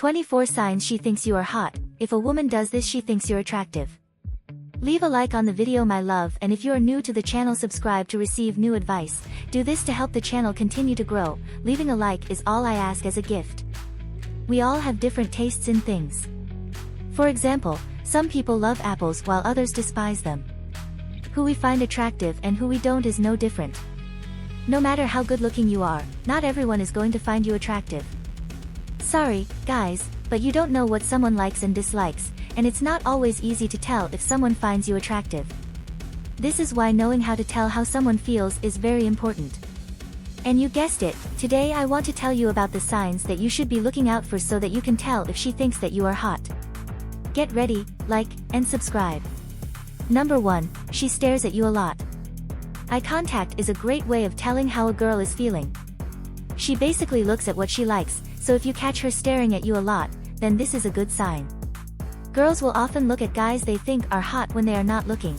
24 signs she thinks you are hot. If a woman does this, she thinks you're attractive. Leave a like on the video, my love, and if you are new to the channel, subscribe to receive new advice. Do this to help the channel continue to grow. Leaving a like is all I ask as a gift. We all have different tastes in things. For example, some people love apples while others despise them. Who we find attractive and who we don't is no different. No matter how good looking you are, not everyone is going to find you attractive. Sorry, guys, but you don't know what someone likes and dislikes, and it's not always easy to tell if someone finds you attractive. This is why knowing how to tell how someone feels is very important. And you guessed it, today I want to tell you about the signs that you should be looking out for so that you can tell if she thinks that you are hot. Get ready, like, and subscribe. Number 1, she stares at you a lot. Eye contact is a great way of telling how a girl is feeling. She basically looks at what she likes, so if you catch her staring at you a lot, then this is a good sign. Girls will often look at guys they think are hot when they are not looking.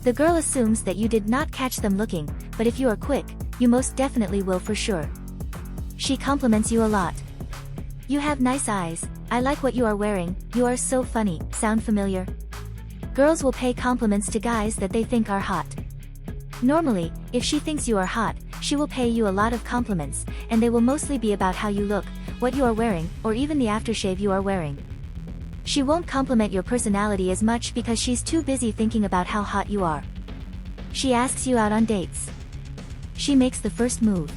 The girl assumes that you did not catch them looking, but if you are quick, you most definitely will for sure. She compliments you a lot. You have nice eyes, I like what you are wearing, you are so funny. Sound familiar? Girls will pay compliments to guys that they think are hot. Normally, if she thinks you are hot, she will pay you a lot of compliments, and they will mostly be about how you look, what you are wearing, or even the aftershave you are wearing. She won't compliment your personality as much because she's too busy thinking about how hot you are. She asks you out on dates. She makes the first move.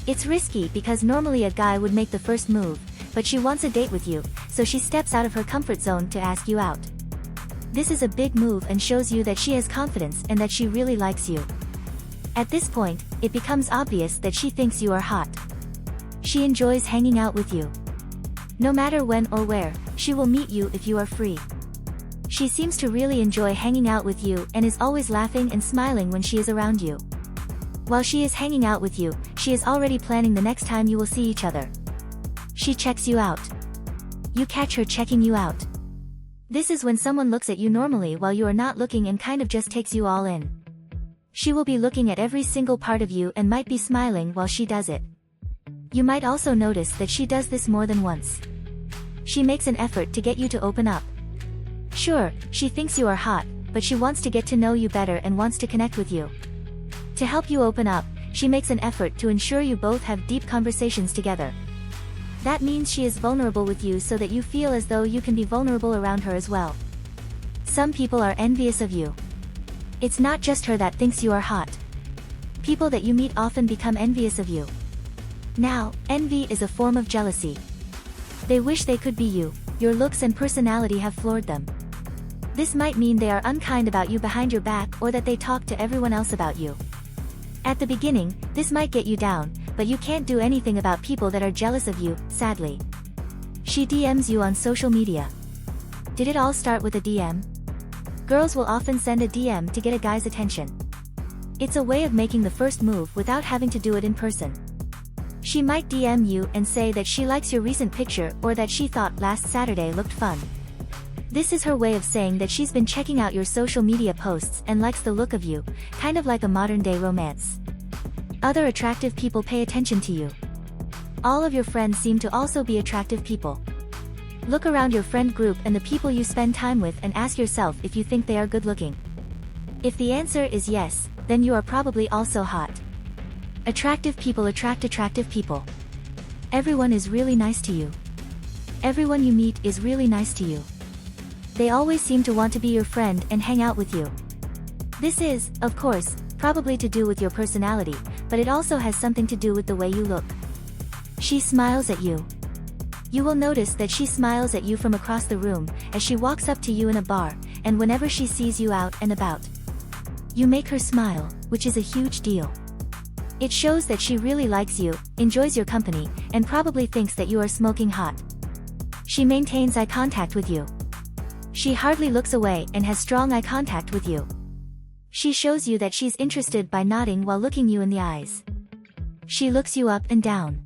It's risky because normally a guy would make the first move, but she wants a date with you, so she steps out of her comfort zone to ask you out. This is a big move and shows you that she has confidence and that she really likes you. At this point, it becomes obvious that she thinks you are hot. She enjoys hanging out with you. No matter when or where, she will meet you if you are free. She seems to really enjoy hanging out with you and is always laughing and smiling when she is around you. While she is hanging out with you, she is already planning the next time you will see each other. She checks you out. You catch her checking you out. This is when someone looks at you normally while you are not looking and kind of just takes you all in. She will be looking at every single part of you and might be smiling while she does it. You might also notice that she does this more than once. She makes an effort to get you to open up. Sure, she thinks you are hot, but she wants to get to know you better and wants to connect with you. To help you open up, she makes an effort to ensure you both have deep conversations together. That means she is vulnerable with you so that you feel as though you can be vulnerable around her as well. Some people are envious of you. It's not just her that thinks you are hot. People that you meet often become envious of you. Now, envy is a form of jealousy. They wish they could be you. Your looks and personality have floored them. This might mean they are unkind about you behind your back or that they talk to everyone else about you. At the beginning, this might get you down, but you can't do anything about people that are jealous of you, sadly. She DMs you on social media. Did it all start with a DM? Girls will often send a DM to get a guy's attention. It's a way of making the first move without having to do it in person. She might DM you and say that she likes your recent picture or that she thought last Saturday looked fun. This is her way of saying that she's been checking out your social media posts and likes the look of you, kind of like a modern-day romance. Other attractive people pay attention to you. All of your friends seem to also be attractive people. Look around your friend group and the people you spend time with and ask yourself if you think they are good-looking. If the answer is yes, then you are probably also hot. Attractive people attract attractive people. Everyone is really nice to you. Everyone you meet is really nice to you. They always seem to want to be your friend and hang out with you. This is, of course, probably to do with your personality, but it also has something to do with the way you look. She smiles at you. You will notice that she smiles at you from across the room, as she walks up to you in a bar, and whenever she sees you out and about. You make her smile, which is a huge deal. It shows that she really likes you, enjoys your company, and probably thinks that you are smoking hot. She maintains eye contact with you. She hardly looks away and has strong eye contact with you. She shows you that she's interested by nodding while looking you in the eyes. She looks you up and down.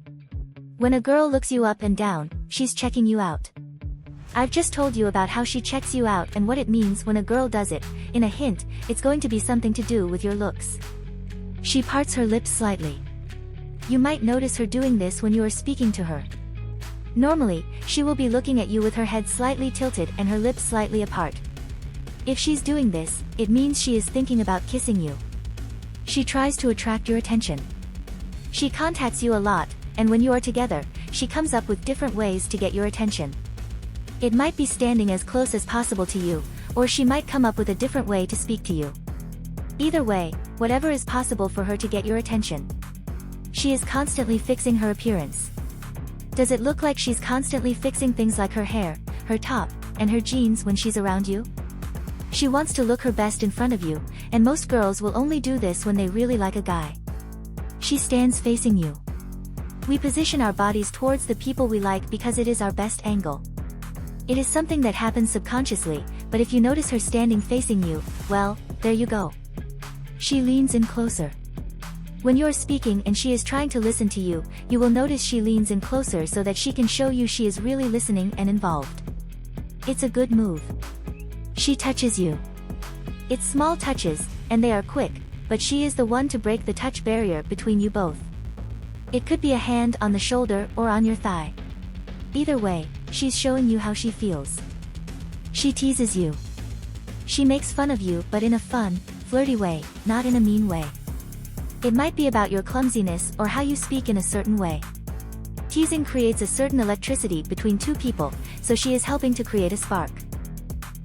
When a girl looks you up and down, she's checking you out. I've just told you about how she checks you out and what it means when a girl does it. In a hint, it's going to be something to do with your looks. She parts her lips slightly. You might notice her doing this when you are speaking to her. Normally, she will be looking at you with her head slightly tilted and her lips slightly apart. If she's doing this, it means she is thinking about kissing you. She tries to attract your attention. She contacts you a lot, and when you are together, she comes up with different ways to get your attention. It might be standing as close as possible to you, or she might come up with a different way to speak to you. Either way, whatever is possible for her to get your attention. She is constantly fixing her appearance. Does it look like she's constantly fixing things like her hair, her top, and her jeans when she's around you? She wants to look her best in front of you, and most girls will only do this when they really like a guy. She stands facing you. We position our bodies towards the people we like because it is our best angle. It is something that happens subconsciously, but if you notice her standing facing you, well, there you go. She leans in closer. When you are speaking and she is trying to listen to you, you will notice she leans in closer so that she can show you she is really listening and involved. It's a good move. She touches you. It's small touches, and they are quick, but she is the one to break the touch barrier between you both. It could be a hand on the shoulder or on your thigh. Either way, she's showing you how she feels. She teases you. She makes fun of you, but in a fun, flirty way, not in a mean way. It might be about your clumsiness or how you speak in a certain way. Teasing creates a certain electricity between two people, so she is helping to create a spark.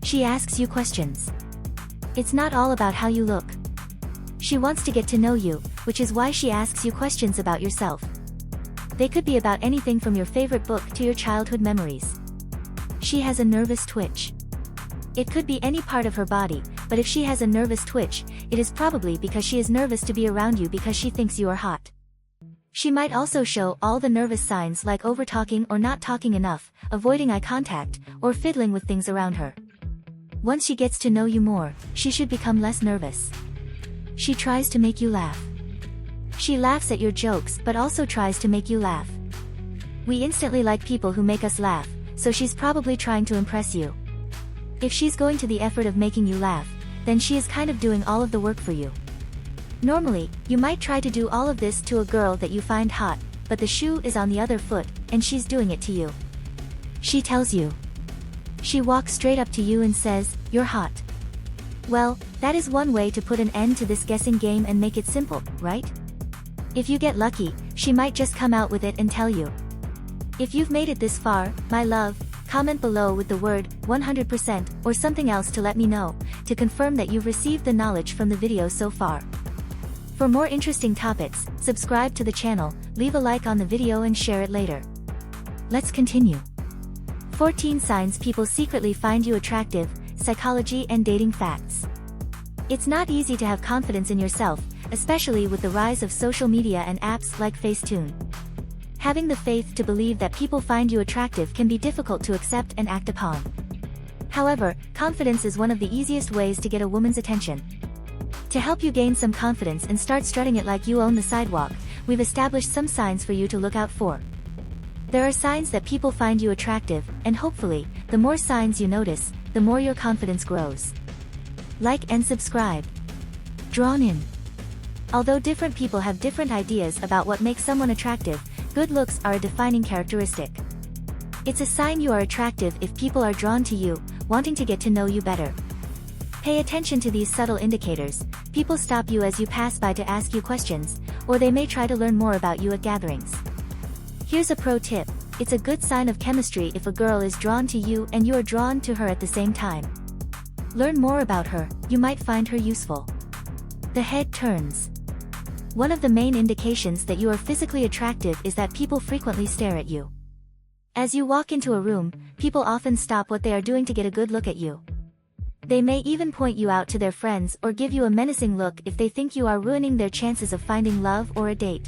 She asks you questions. It's not all about how you look. She wants to get to know you, which is why she asks you questions about yourself. They could be about anything from your favorite book to your childhood memories. She has a nervous twitch. It could be any part of her body, but if she has a nervous twitch, it is probably because she is nervous to be around you because she thinks you are hot. She might also show all the nervous signs like overtalking or not talking enough, avoiding eye contact, or fiddling with things around her. Once she gets to know you more, she should become less nervous. She tries to make you laugh. She laughs at your jokes but also tries to make you laugh. We instantly like people who make us laugh, so she's probably trying to impress you. If she's going to the effort of making you laugh, then she is kind of doing all of the work for you. Normally, you might try to do all of this to a girl that you find hot, but the shoe is on the other foot, and she's doing it to you. She tells you. She walks straight up to you and says, "You're hot." Well, that is one way to put an end to this guessing game and make it simple, right? If you get lucky, she might just come out with it and tell you. If you've made it this far, my love, comment below with the word 100% or something else to let me know, to confirm that you've received the knowledge from the video so far. For more interesting topics, subscribe to the channel, leave a like on the video and share it later. Let's continue. 14 signs people secretly find you attractive, psychology and dating facts. It's not easy to have confidence in yourself, especially with the rise of social media and apps like Facetune. Having the faith to believe that people find you attractive can be difficult to accept and act upon. However, confidence is one of the easiest ways to get a woman's attention. To help you gain some confidence and start strutting it like you own the sidewalk, we've established some signs for you to look out for. There are signs that people find you attractive, and hopefully, the more signs you notice, the more your confidence grows. Like and subscribe. Drawn in. Although different people have different ideas about what makes someone attractive, good looks are a defining characteristic. It's a sign you are attractive if people are drawn to you, wanting to get to know you better. Pay attention to these subtle indicators. People stop you as you pass by to ask you questions, or they may try to learn more about you at gatherings. Here's a pro tip. It's a good sign of chemistry if a girl is drawn to you and you are drawn to her at the same time. Learn more about her, you might find her useful. The head turns. One of the main indications that you are physically attractive is that people frequently stare at you. As you walk into a room, people often stop what they are doing to get a good look at you. They may even point you out to their friends or give you a menacing look if they think you are ruining their chances of finding love or a date.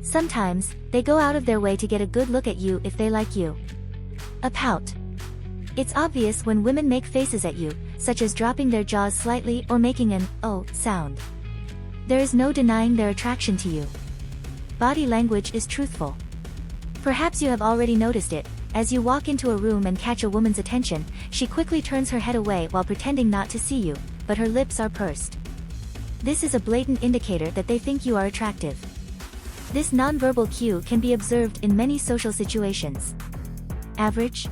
Sometimes, they go out of their way to get a good look at you if they like you. A pout. It's obvious when women make faces at you, such as dropping their jaws slightly or making an "oh" sound. There is no denying their attraction to you. Body language is truthful. Perhaps you have already noticed it. As you walk into a room and catch a woman's attention, she quickly turns her head away while pretending not to see you, but her lips are pursed. This is a blatant indicator that they think you are attractive. This nonverbal cue can be observed in many social situations. Average?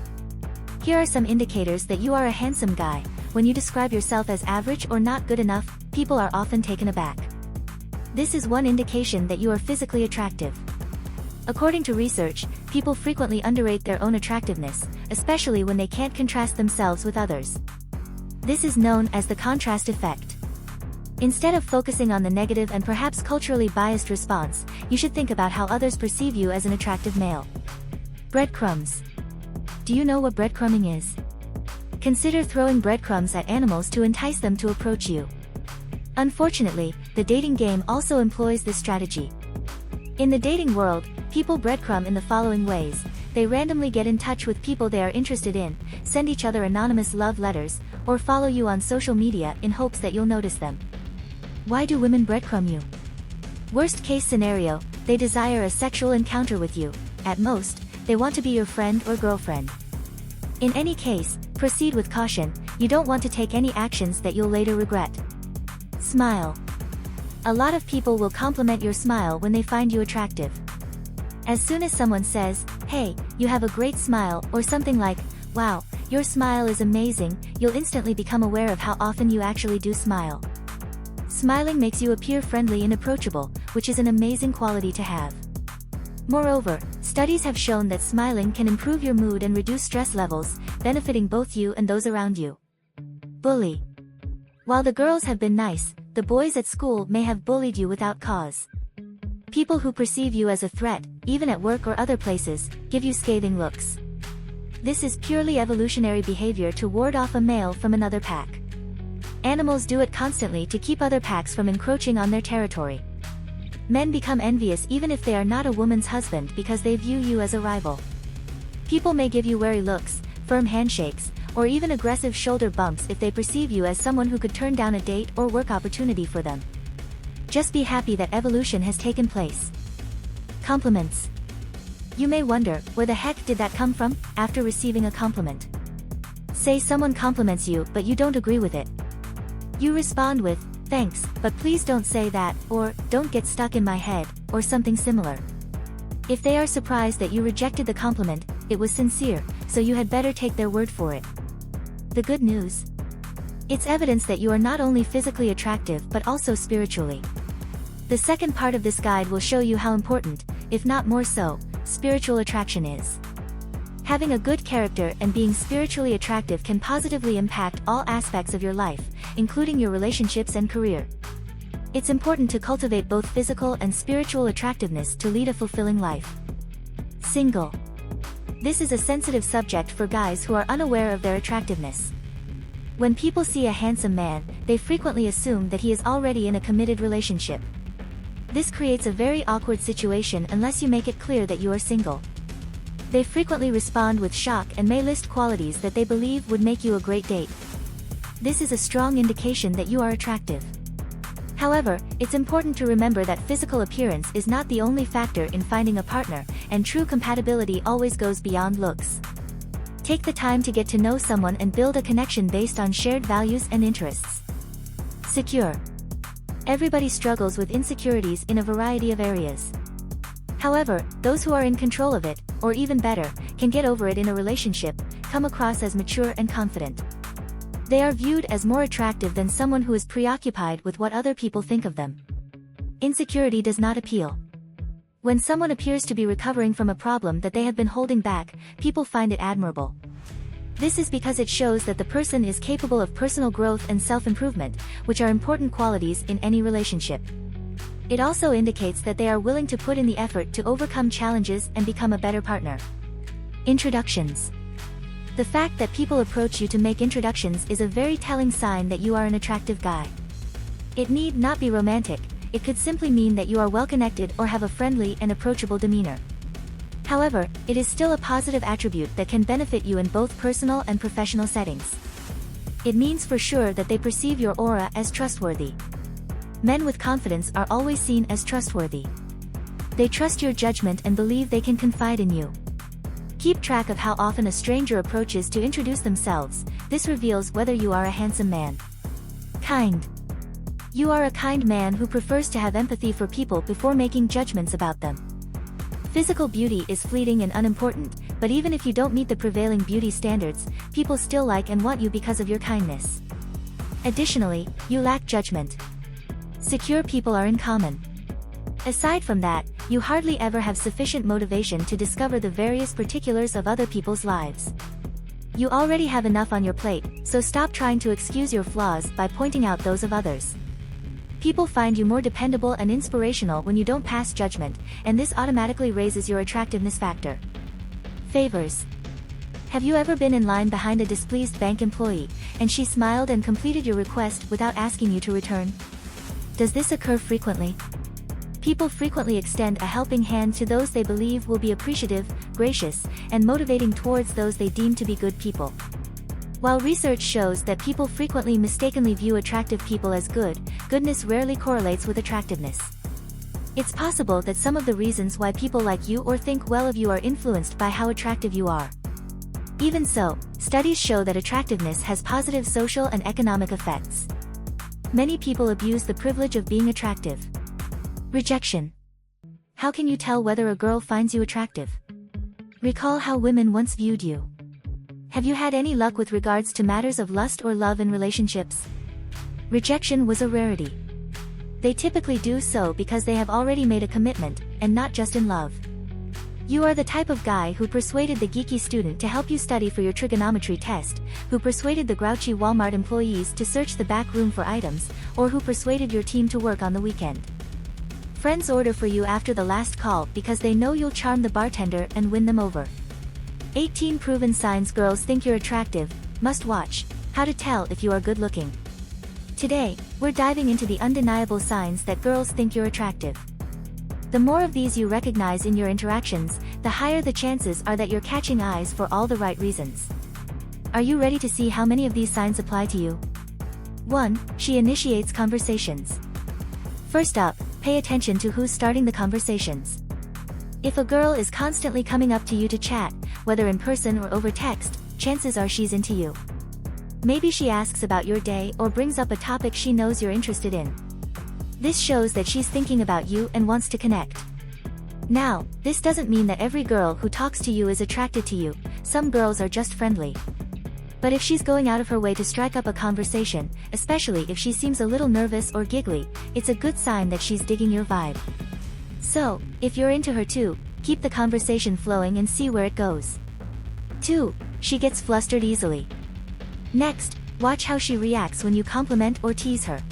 Here are some indicators that you are a handsome guy. When you describe yourself as average or not good enough, people are often taken aback. This is one indication that you are physically attractive. According to research, people frequently underrate their own attractiveness, especially when they can't contrast themselves with others. This is known as the contrast effect. Instead of focusing on the negative and perhaps culturally biased response, you should think about how others perceive you as an attractive male. Breadcrumbs. Do you know what breadcrumbing is? Consider throwing breadcrumbs at animals to entice them to approach you. Unfortunately, the dating game also employs this strategy. In the dating world, people breadcrumb in the following ways. They randomly get in touch with people they are interested in, send each other anonymous love letters, or follow you on social media in hopes that you'll notice them. Why do women breadcrumb you? Worst case scenario, they desire a sexual encounter with you. At most, they want to be your friend or girlfriend. In any case, proceed with caution. You don't want to take any actions that you'll later regret. Smile. A lot of people will compliment your smile when they find you attractive. As soon as someone says, "Hey, you have a great smile," or something like, "Wow, your smile is amazing," you'll instantly become aware of how often you actually do smile. Smiling makes you appear friendly and approachable, which is an amazing quality to have. Moreover, studies have shown that smiling can improve your mood and reduce stress levels, benefiting both you and those around you. Bully. While the girls have been nice, the boys at school may have bullied you without cause. People who perceive you as a threat, even at work or other places, give you scathing looks. This is purely evolutionary behavior to ward off a male from another pack. Animals do it constantly to keep other packs from encroaching on their territory. Men become envious even if they are not a woman's husband because they view you as a rival. People may give you wary looks, firm handshakes, or even aggressive shoulder bumps if they perceive you as someone who could turn down a date or work opportunity for them. Just be happy that evolution has taken place. Compliments. You may wonder, where the heck did that come from? After receiving a compliment, say someone compliments you but you don't agree with it. You respond with, "Thanks, but please don't say that," or "Don't get stuck in my head," or something similar. If they are surprised that you rejected the compliment, it was sincere, so you had better take their word for it. The good news? It's evidence that you are not only physically attractive but also spiritually. The second part of this guide will show you how important, if not more so, spiritual attraction is. Having a good character and being spiritually attractive can positively impact all aspects of your life, including your relationships and career. It's important to cultivate both physical and spiritual attractiveness to lead a fulfilling life. Single. This is a sensitive subject for guys who are unaware of their attractiveness. When people see a handsome man, they frequently assume that he is already in a committed relationship. This creates a very awkward situation unless you make it clear that you are single. They frequently respond with shock and may list qualities that they believe would make you a great date. This is a strong indication that you are attractive. However, it's important to remember that physical appearance is not the only factor in finding a partner, and true compatibility always goes beyond looks. Take the time to get to know someone and build a connection based on shared values and interests. Secure. Everybody struggles with insecurities in a variety of areas. However, those who are in control of it, or even better, can get over it in a relationship, come across as mature and confident. They are viewed as more attractive than someone who is preoccupied with what other people think of them. Insecurity does not appeal. When someone appears to be recovering from a problem that they have been holding back, people find it admirable. This is because it shows that the person is capable of personal growth and self-improvement, which are important qualities in any relationship. It also indicates that they are willing to put in the effort to overcome challenges and become a better partner. Introductions. The fact that people approach you to make introductions is a very telling sign that you are an attractive guy. It need not be romantic, it could simply mean that you are well-connected or have a friendly and approachable demeanor. However, it is still a positive attribute that can benefit you in both personal and professional settings. It means for sure that they perceive your aura as trustworthy. Men with confidence are always seen as trustworthy. They trust your judgment and believe they can confide in you. Keep track of how often a stranger approaches to introduce themselves. This reveals whether you are a handsome man. Kind. You are a kind man who prefers to have empathy for people before making judgments about them. Physical beauty is fleeting and unimportant, but even if you don't meet the prevailing beauty standards, people still like and want you because of your kindness. Additionally, you lack judgment. Secure people are in common. Aside from that, you hardly ever have sufficient motivation to discover the various particulars of other people's lives. You already have enough on your plate, so stop trying to excuse your flaws by pointing out those of others. People find you more dependable and inspirational when you don't pass judgment, and this automatically raises your attractiveness factor. Favors. Have you ever been in line behind a displeased bank employee, and she smiled and completed your request without asking you to return? Does this occur frequently? People frequently extend a helping hand to those they believe will be appreciative, gracious, and motivating towards those they deem to be good people. While research shows that people frequently mistakenly view attractive people as good, goodness rarely correlates with attractiveness. It's possible that some of the reasons why people like you or think well of you are influenced by how attractive you are. Even so, studies show that attractiveness has positive social and economic effects. Many people abuse the privilege of being attractive. Rejection. How can you tell whether a girl finds you attractive? Recall how women once viewed you. Have you had any luck with regards to matters of lust or love in relationships? Rejection was a rarity. They typically do so because they have already made a commitment, and not just in love. You are the type of guy who persuaded the geeky student to help you study for your trigonometry test, who persuaded the grouchy Walmart employees to search the back room for items, or who persuaded your team to work on the weekend. Friends order for you after the last call because they know you'll charm the bartender and win them over. 18 proven signs girls think you're attractive. Must watch. How to tell if you are good looking. Today, we're diving into the undeniable signs that girls think you're attractive. The more of these you recognize in your interactions, the higher the chances are that you're catching eyes for all the right reasons. Are you ready to see how many of these signs apply to you? 1. She initiates conversations. First up, pay attention to who's starting the conversations. If a girl is constantly coming up to you to chat, whether in person or over text, chances are she's into you. Maybe she asks about your day or brings up a topic she knows you're interested in. This shows that she's thinking about you and wants to connect. Now, this doesn't mean that every girl who talks to you is attracted to you. Some girls are just friendly. But if she's going out of her way to strike up a conversation, especially if she seems a little nervous or giggly, it's a good sign that she's digging your vibe. So, if you're into her too, keep the conversation flowing and see where it goes. 2. She gets flustered easily. Next, watch how she reacts when you compliment or tease her.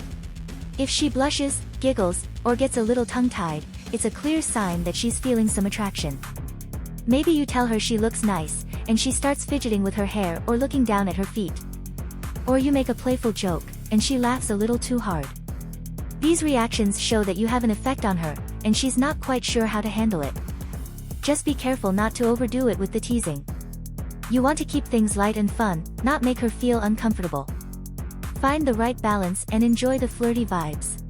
If she blushes, giggles, or gets a little tongue-tied, it's a clear sign that she's feeling some attraction. Maybe you tell her she looks nice, and she starts fidgeting with her hair or looking down at her feet. Or you make a playful joke, and she laughs a little too hard. These reactions show that you have an effect on her, and she's not quite sure how to handle it. Just be careful not to overdo it with the teasing. You want to keep things light and fun, not make her feel uncomfortable. Find the right balance and enjoy the flirty vibes.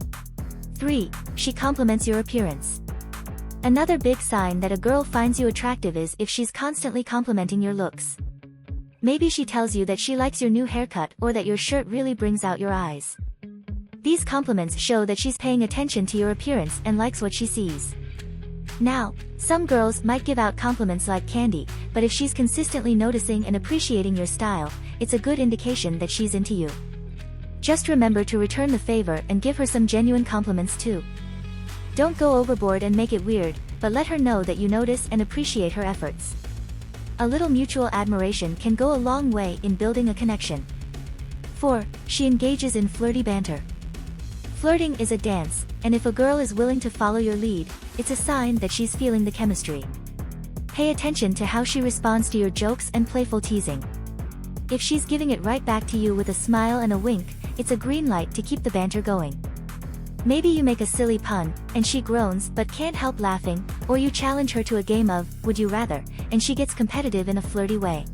3. She compliments your appearance. Another big sign that a girl finds you attractive is if she's constantly complimenting your looks. Maybe she tells you that she likes your new haircut or that your shirt really brings out your eyes. These compliments show that she's paying attention to your appearance and likes what she sees. Now, some girls might give out compliments like candy, but if she's consistently noticing and appreciating your style, it's a good indication that she's into you. Just remember to return the favor and give her some genuine compliments too. Don't go overboard and make it weird, but let her know that you notice and appreciate her efforts. A little mutual admiration can go a long way in building a connection. 4. She engages in flirty banter. Flirting is a dance, and if a girl is willing to follow your lead, it's a sign that she's feeling the chemistry. Pay attention to how she responds to your jokes and playful teasing. If she's giving it right back to you with a smile and a wink, it's a green light to keep the banter going. Maybe you make a silly pun, and she groans but can't help laughing, or you challenge her to a game of Would You Rather, and she gets competitive in a flirty way.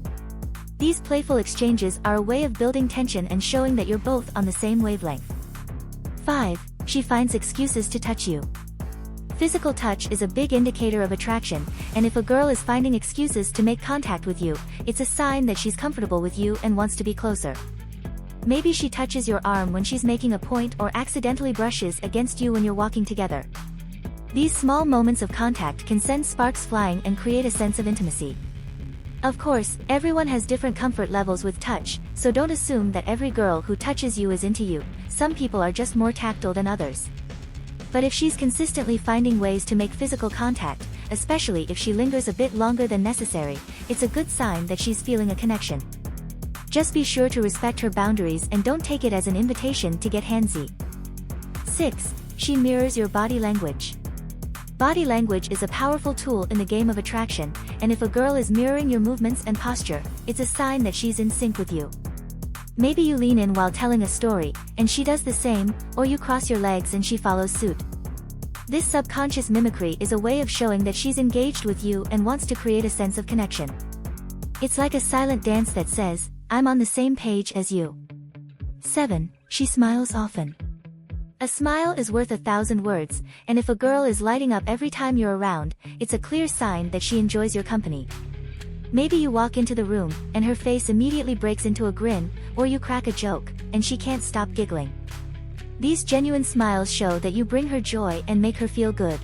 These playful exchanges are a way of building tension and showing that you're both on the same wavelength. 5. She finds excuses to touch you. Physical touch is a big indicator of attraction, and if a girl is finding excuses to make contact with you, it's a sign that she's comfortable with you and wants to be closer. Maybe she touches your arm when she's making a point or accidentally brushes against you when you're walking together. These small moments of contact can send sparks flying and create a sense of intimacy. Of course, everyone has different comfort levels with touch, so don't assume that every girl who touches you is into you. Some people are just more tactile than others. But if she's consistently finding ways to make physical contact, especially if she lingers a bit longer than necessary, it's a good sign that she's feeling a connection. Just be sure to respect her boundaries and don't take it as an invitation to get handsy. 6. She mirrors your body language. Body language is a powerful tool in the game of attraction, and if a girl is mirroring your movements and posture, it's a sign that she's in sync with you. Maybe you lean in while telling a story, and she does the same, or you cross your legs and she follows suit. This subconscious mimicry is a way of showing that she's engaged with you and wants to create a sense of connection. It's like a silent dance that says, "I'm on the same page as you." 7. She smiles often. A smile is worth 1,000 words, and if a girl is lighting up every time you're around, it's a clear sign that she enjoys your company. Maybe you walk into the room, and her face immediately breaks into a grin, or you crack a joke, and she can't stop giggling. These genuine smiles show that you bring her joy and make her feel good.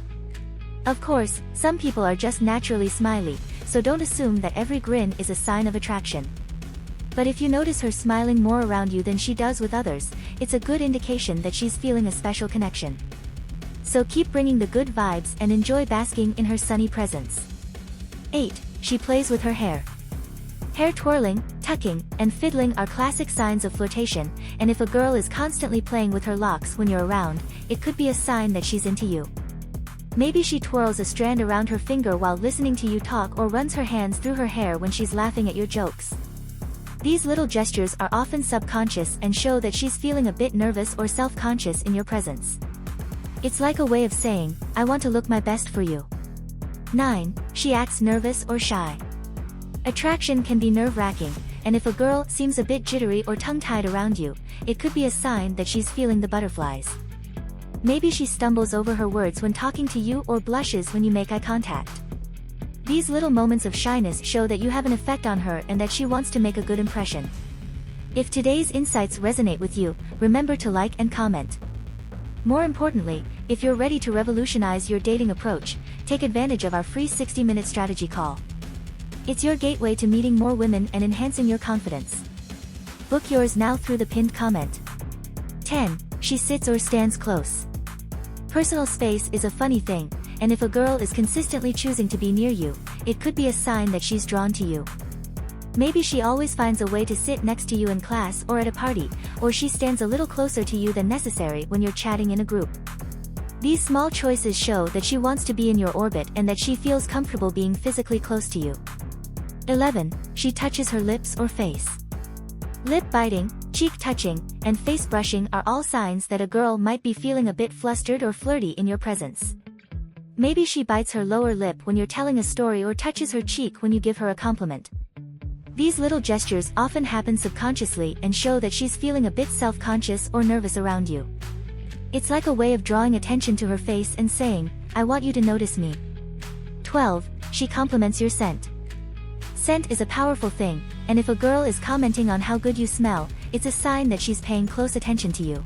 Of course, some people are just naturally smiley, so don't assume that every grin is a sign of attraction. But if you notice her smiling more around you than she does with others, it's a good indication that she's feeling a special connection. So keep bringing the good vibes and enjoy basking in her sunny presence. 8. She plays with her hair. Hair twirling, tucking, and fiddling are classic signs of flirtation, and if a girl is constantly playing with her locks when you're around, it could be a sign that she's into you. Maybe she twirls a strand around her finger while listening to you talk or runs her hands through her hair when she's laughing at your jokes. These little gestures are often subconscious and show that she's feeling a bit nervous or self-conscious in your presence. It's like a way of saying, "I want to look my best for you." 9. She acts nervous or shy. Attraction can be nerve-wracking, and if a girl seems a bit jittery or tongue-tied around you, it could be a sign that she's feeling the butterflies. Maybe she stumbles over her words when talking to you or blushes when you make eye contact. These little moments of shyness show that you have an effect on her and that she wants to make a good impression. If today's insights resonate with you, remember to like and comment. More importantly, if you're ready to revolutionize your dating approach, take advantage of our free 60-minute strategy call. It's your gateway to meeting more women and enhancing your confidence. Book yours now through the pinned comment. 10. She sits or stands close. Personal space is a funny thing, and if a girl is consistently choosing to be near you, it could be a sign that she's drawn to you. Maybe she always finds a way to sit next to you in class or at a party, or she stands a little closer to you than necessary when you're chatting in a group. These small choices show that she wants to be in your orbit and that she feels comfortable being physically close to you. 11. She touches her lips or face. Lip biting, cheek touching, and face brushing are all signs that a girl might be feeling a bit flustered or flirty in your presence. Maybe she bites her lower lip when you're telling a story or touches her cheek when you give her a compliment. These little gestures often happen subconsciously and show that she's feeling a bit self-conscious or nervous around you. It's like a way of drawing attention to her face and saying, "I want you to notice me." 12. She compliments your scent. Scent is a powerful thing, and if a girl is commenting on how good you smell, it's a sign that she's paying close attention to you.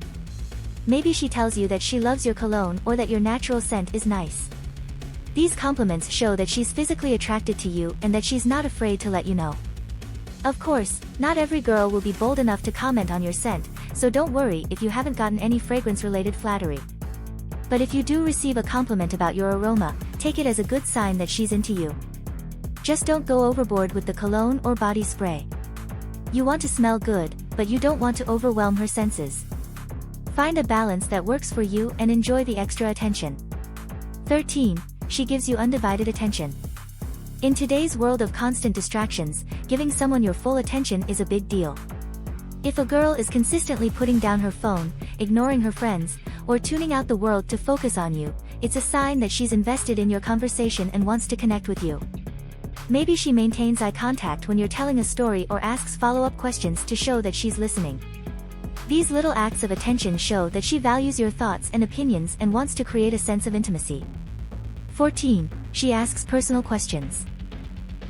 Maybe she tells you that she loves your cologne or that your natural scent is nice. These compliments show that she's physically attracted to you and that she's not afraid to let you know. Of course, not every girl will be bold enough to comment on your scent, so don't worry if you haven't gotten any fragrance-related flattery. But if you do receive a compliment about your aroma, take it as a good sign that she's into you. Just don't go overboard with the cologne or body spray. You want to smell good, but you don't want to overwhelm her senses. Find a balance that works for you and enjoy the extra attention. 13. She gives you undivided attention. In today's world of constant distractions, giving someone your full attention is a big deal. If a girl is consistently putting down her phone, ignoring her friends, or tuning out the world to focus on you, it's a sign that she's invested in your conversation and wants to connect with you. Maybe she maintains eye contact when you're telling a story or asks follow-up questions to show that she's listening. These little acts of attention show that she values your thoughts and opinions and wants to create a sense of intimacy. 14. She asks personal questions.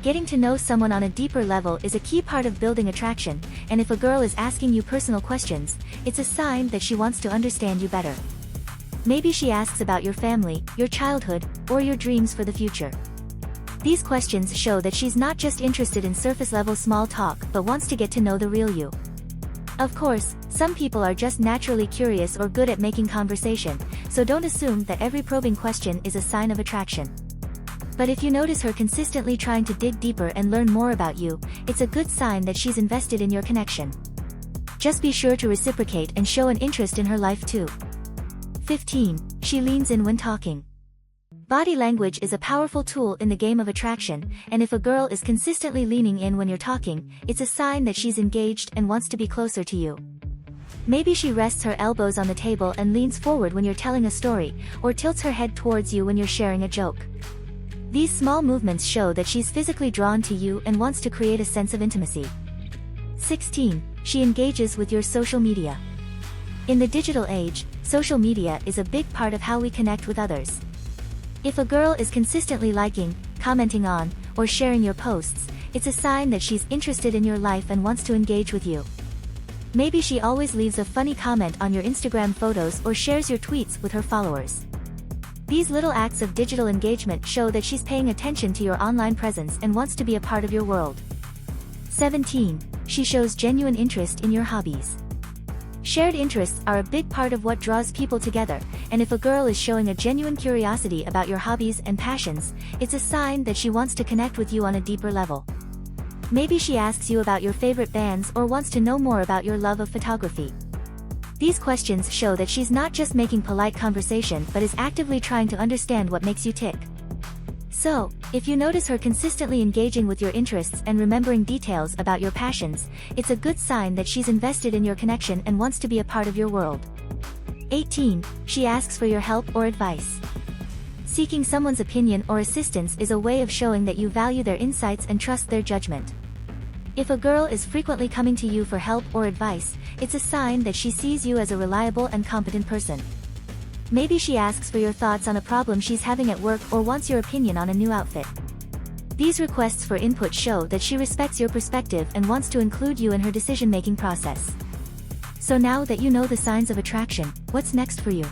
Getting to know someone on a deeper level is a key part of building attraction, and if a girl is asking you personal questions, it's a sign that she wants to understand you better. Maybe she asks about your family, your childhood, or your dreams for the future. These questions show that she's not just interested in surface-level small talk but wants to get to know the real you. Of course, some people are just naturally curious or good at making conversation, so don't assume that every probing question is a sign of attraction. But if you notice her consistently trying to dig deeper and learn more about you, it's a good sign that she's invested in your connection. Just be sure to reciprocate and show an interest in her life too. 15. She leans in when talking. Body language is a powerful tool in the game of attraction, and if a girl is consistently leaning in when you're talking, it's a sign that she's engaged and wants to be closer to you. Maybe she rests her elbows on the table and leans forward when you're telling a story, or tilts her head towards you when you're sharing a joke. These small movements show that she's physically drawn to you and wants to create a sense of intimacy. 16. She engages with your social media. In the digital age, social media is a big part of how we connect with others. If a girl is consistently liking, commenting on, or sharing your posts, it's a sign that she's interested in your life and wants to engage with you. Maybe she always leaves a funny comment on your Instagram photos or shares your tweets with her followers. These little acts of digital engagement show that she's paying attention to your online presence and wants to be a part of your world. 17. She shows genuine interest in your hobbies. Shared interests are a big part of what draws people together, and if a girl is showing a genuine curiosity about your hobbies and passions, it's a sign that she wants to connect with you on a deeper level. Maybe she asks you about your favorite bands or wants to know more about your love of photography. These questions show that she's not just making polite conversation but is actively trying to understand what makes you tick. So, if you notice her consistently engaging with your interests and remembering details about your passions, it's a good sign that she's invested in your connection and wants to be a part of your world. 18. She asks for your help or advice. Seeking someone's opinion or assistance is a way of showing that you value their insights and trust their judgment. If a girl is frequently coming to you for help or advice, it's a sign that she sees you as a reliable and competent person. Maybe she asks for your thoughts on a problem she's having at work or wants your opinion on a new outfit. These requests for input show that she respects your perspective and wants to include you in her decision-making process. So now that you know the signs of attraction, what's next for you?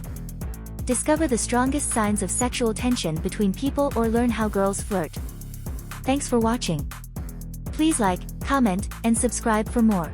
Discover the strongest signs of sexual tension between people or learn how girls flirt. Thanks for watching. Please like, comment, and subscribe for more.